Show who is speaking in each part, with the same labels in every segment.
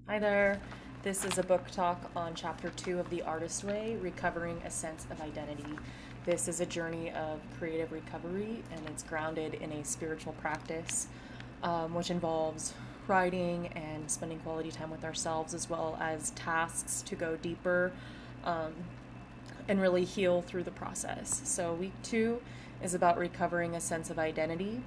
Speaker 1: Hi there. This is a book talk on chapter 2 of The Artist Way, Recovering a Sense of Identity. This is a journey of creative recovery, and it's grounded in a spiritual practice, which involves writing and spending quality time with ourselves, as well as tasks to go deeper um, and really heal through the process. So, week 2 is about recovering a sense of identity,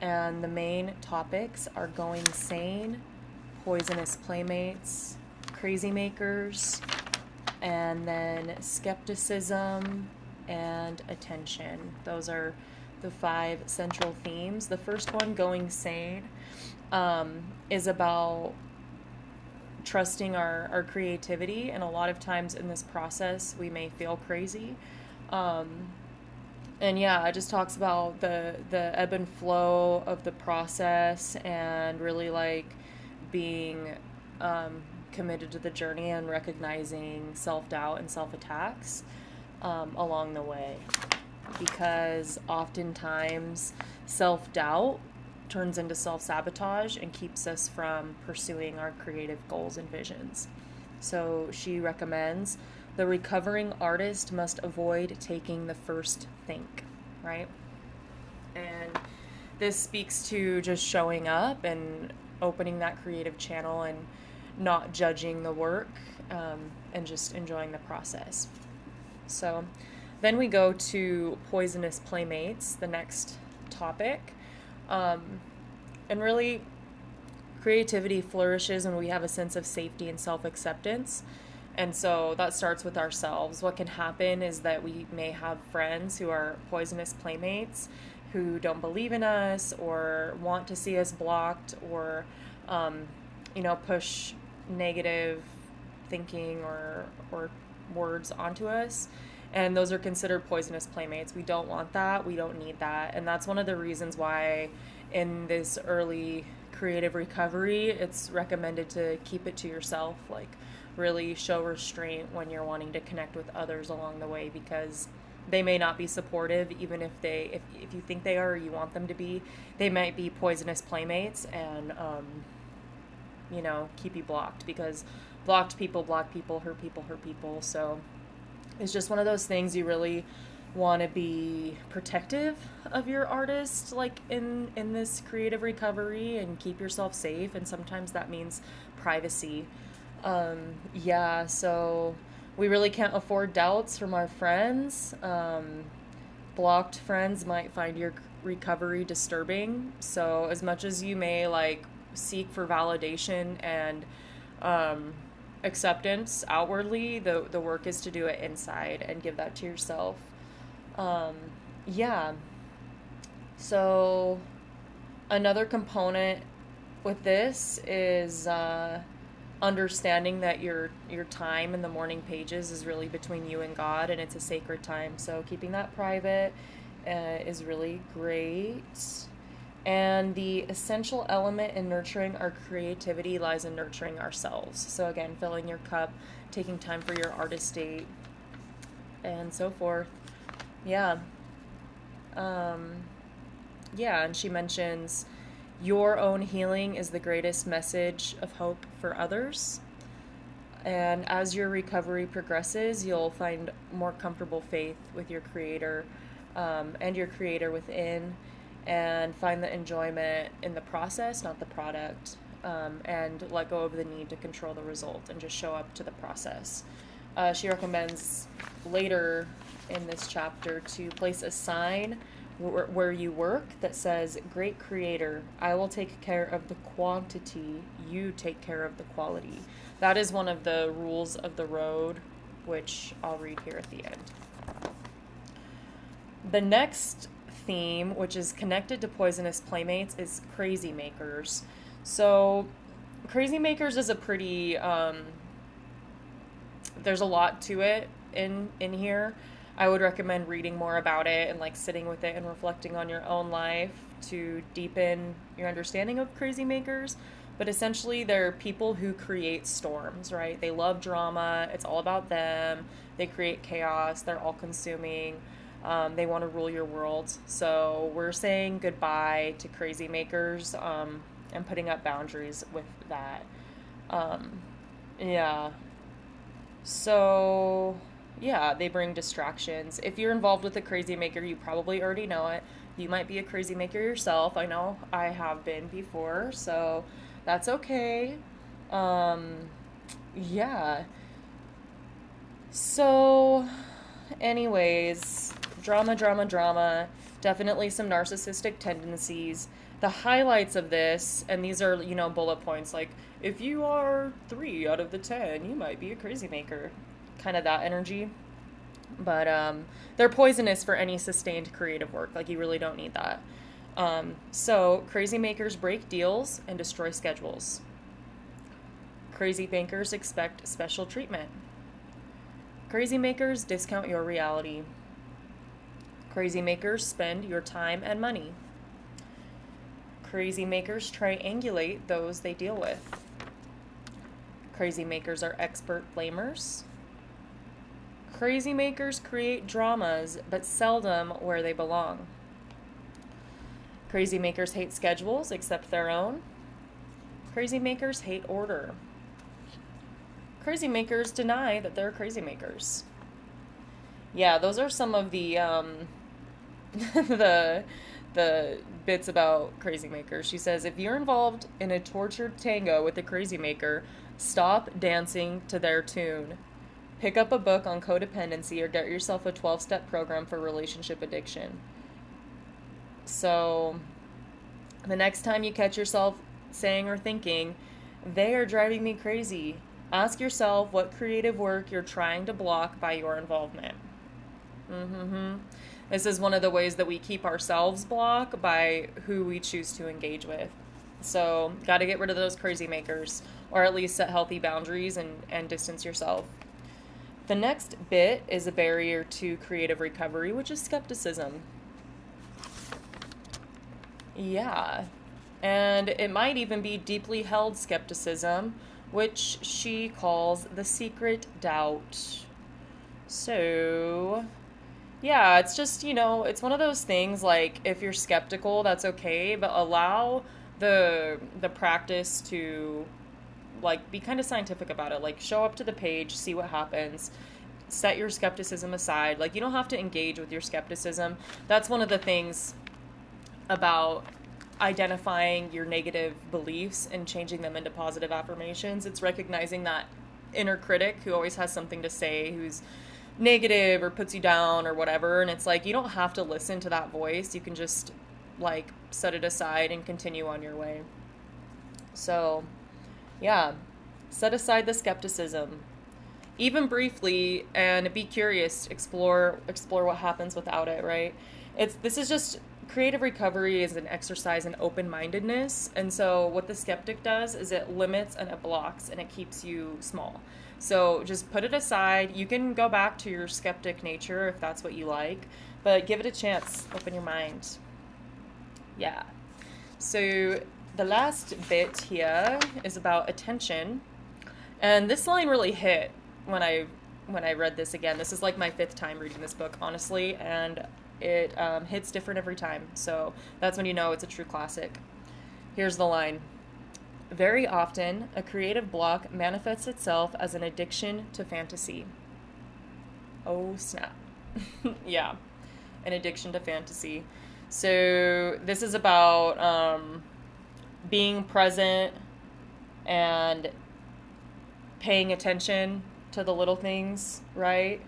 Speaker 1: and the main topics are going sane, poisonous playmates, crazy makers, and then skepticism and attention. Those are the 5 central themes. The first one, going sane, is about trusting our creativity, and a lot of times in this process we may feel crazy. Um, and yeah, it just talks about the ebb and flow of the process and really like being committed to the journey and recognizing self doubt and self attacks along the way. Because oftentimes self doubt turns into self sabotage and keeps us from pursuing our creative goals and visions. So she recommends the recovering artist must avoid taking the first think, right? And this speaks to just showing up and opening that creative channel and not judging the work, and just enjoying the process. So then we go to poisonous playmates, the next topic. And really, creativity flourishes when we have a sense of safety and self acceptance. And so that starts with ourselves. What can happen is that we may have friends who are poisonous playmates who don't believe in us or want to see us blocked or, push negative thinking or words onto us. And those are considered poisonous playmates. We don't want that. We don't need that. And that's one of the reasons why in this early creative recovery, it's recommended to keep it to yourself. Like, really show restraint when you're wanting to connect with others along the way, because they may not be supportive, even if you think they are or you want them to be. They might be poisonous playmates and keep you blocked, because block people, hurt people. So it's just one of those things. You really want to be protective of your artist, like in this creative recovery, and keep yourself safe, and sometimes that means privacy. Yeah, so we really can't afford doubts from our friends. Blocked friends might find your recovery disturbing, so as much as you may like seek for validation and um, acceptance outwardly, the work is to do it inside and give that to yourself. Um, yeah. So another component with this is understanding that your time in the morning pages is really between you and God, and it's a sacred time. So keeping that private is really great. And the essential element in nurturing our creativity lies in nurturing ourselves. So again, filling your cup, taking time for your artist date, and so forth. Yeah. Um, yeah, and she mentions your own healing is the greatest message of hope for others. And as your recovery progresses, you'll find more comfortable faith with your creator, and your creator within, and find the enjoyment in the process, not the product, and let go of the need to control the result and just show up to the process. She recommends later in this chapter to place a sign where you work that says, "Great Creator, I will take care of the quantity, you take care of the quality." That is one of the rules of the road, which I'll read here at the end. The next theme, which is connected to poisonous playmates, is crazy makers. So, crazy makers is a pretty there's a lot to it in here. I would recommend reading more about it and like sitting with it and reflecting on your own life to deepen your understanding of crazy makers. But essentially, they're people who create storms, right? They love drama. It's all about them. They create chaos. They're all consuming. They want to rule your world. So we're saying goodbye to crazy makers, and putting up boundaries with that. Um, yeah. So, yeah, they bring distractions. If you're involved with a crazy maker, you probably already know it. You might be a crazy maker yourself. I know I have been before, so that's okay. Um, yeah. So, anyways, drama, drama, drama. Definitely some narcissistic tendencies. The highlights of this, and these are, bullet points like, if you are 3 out of the 10, you might be a crazy maker. Kind of that energy. But they're poisonous for any sustained creative work. Like, you really don't need that. So, crazy makers break deals and destroy schedules. Crazy makers expect special treatment. Crazy makers discount your reality. Crazy makers spend your time and money. Crazy makers triangulate those they deal with. Crazy makers are expert blamers. Crazy makers create dramas, but seldom where they belong. Crazy makers hate schedules except their own. Crazy makers hate order. Crazy makers deny that they're crazy makers. Yeah, those are some of the the the bits about crazy makers. She says, if you're involved in a tortured tango with a crazy maker, stop dancing to their tune. Pick up a book on codependency or get yourself a 12-step program for relationship addiction. So, the next time you catch yourself saying or thinking, they are driving me crazy, ask yourself what creative work you're trying to block by your involvement. This is one of the ways that we keep ourselves blocked by who we choose to engage with. So, got to get rid of those crazy makers, or at least set healthy boundaries and distance yourself. The next bit is a barrier to creative recovery, which is skepticism. Yeah. And it might even be deeply held skepticism, which she calls the secret doubt. So, yeah, it's just, it's one of those things like if you're skeptical, that's okay, but allow the practice to like be kind of scientific about it. Like show up to the page, see what happens. Set your skepticism aside. Like you don't have to engage with your skepticism. That's one of the things about identifying your negative beliefs and changing them into positive affirmations. It's recognizing that inner critic who always has something to say, who's negative or puts you down or whatever, and it's like you don't have to listen to that voice. You can just like set it aside and continue on your way. So, yeah, set aside the skepticism, even briefly, and be curious. Explore what happens without it. Right? This is just creative recovery is an exercise in open-mindedness, and so what the skeptic does is it limits and it blocks and it keeps you small. So just put it aside. You can go back to your skeptic nature if that's what you like, but give it a chance. Open your mind. Yeah. So the last bit here is about attention, and this line really hit when I read this again. This is like my 5th time reading this book, honestly, and it hits different every time. So that's when you know it's a true classic. Here's the line. Very often, a creative block manifests itself as an addiction to fantasy. Oh, snap. Yeah, an addiction to fantasy. So this is about being present and paying attention to the little things, right?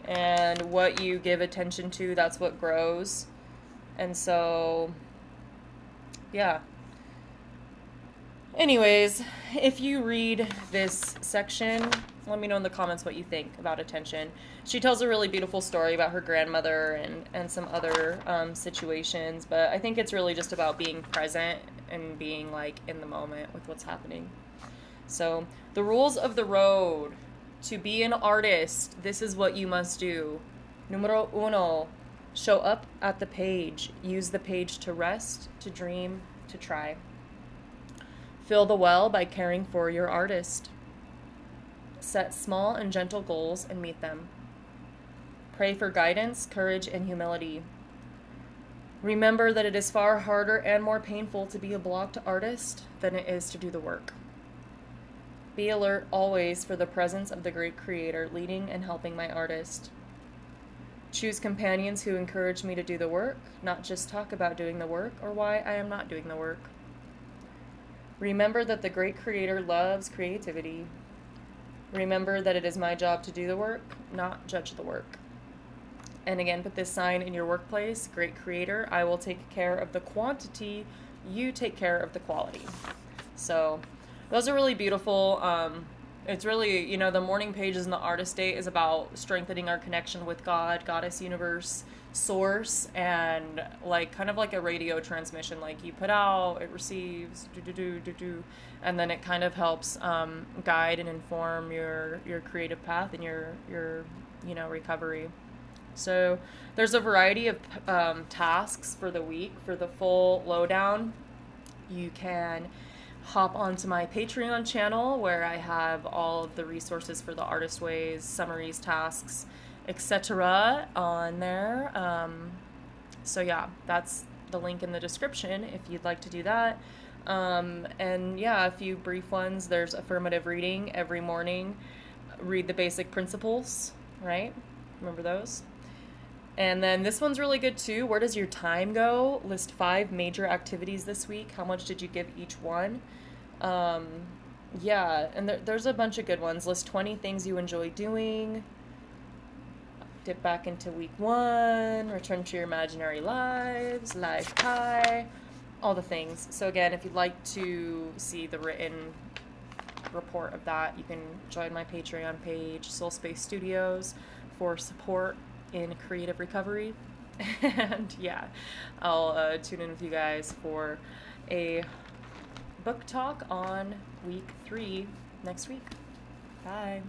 Speaker 1: And what you give attention to, that's what grows. And so, yeah. Anyways, if you read this section, let me know in the comments what you think about attention. She tells a really beautiful story about her grandmother and some other situations, but I think it's really just about being present and being like in the moment with what's happening. So, the rules of the road. To be an artist, this is what you must do. Numero uno, show up at the page. Use the page to rest, to dream, to try. Fill the well by caring for your artist. Set small and gentle goals and meet them. Pray for guidance, courage, and humility. Remember that it is far harder and more painful to be a blocked artist than it is to do the work. Be alert always for the presence of the great creator leading and helping my artist. Choose companions who encourage me to do the work, not just talk about doing the work or why I am not doing the work. Remember that the great creator loves creativity. Remember that it is my job to do the work, not judge the work. And again, put this sign in your workplace. Great creator, I will take care of the quantity, you take care of the quality. So those are really beautiful. It's really, the morning pages in the artist day is about strengthening our connection with God, Goddess, universe, source, and like kind of like a radio transmission. Like you put out, it receives, and then it kind of helps guide and inform your creative path and your recovery. So there's a variety of tasks for the week. For the full lowdown, you can hop onto my Patreon channel where I have all of the resources for the artist ways, summaries, tasks, etc. on there. So yeah, that's the link in the description if you'd like to do that. And yeah, a few brief ones. There's affirmative reading every morning. Read the basic principles, right? Remember those? And then this one's really good too. Where does your time go? List 5 major activities this week. How much did you give each one? Yeah, and there's a bunch of good ones. List 20 things you enjoy doing. Dip back into week 1. Return to your imaginary lives. Life pie. All the things. So again, if you'd like to see the written report of that, you can join my Patreon page, Soul Space Studios, for support in creative recovery. And yeah, I'll tune in with you guys for a book talk on week 3 next week. Bye.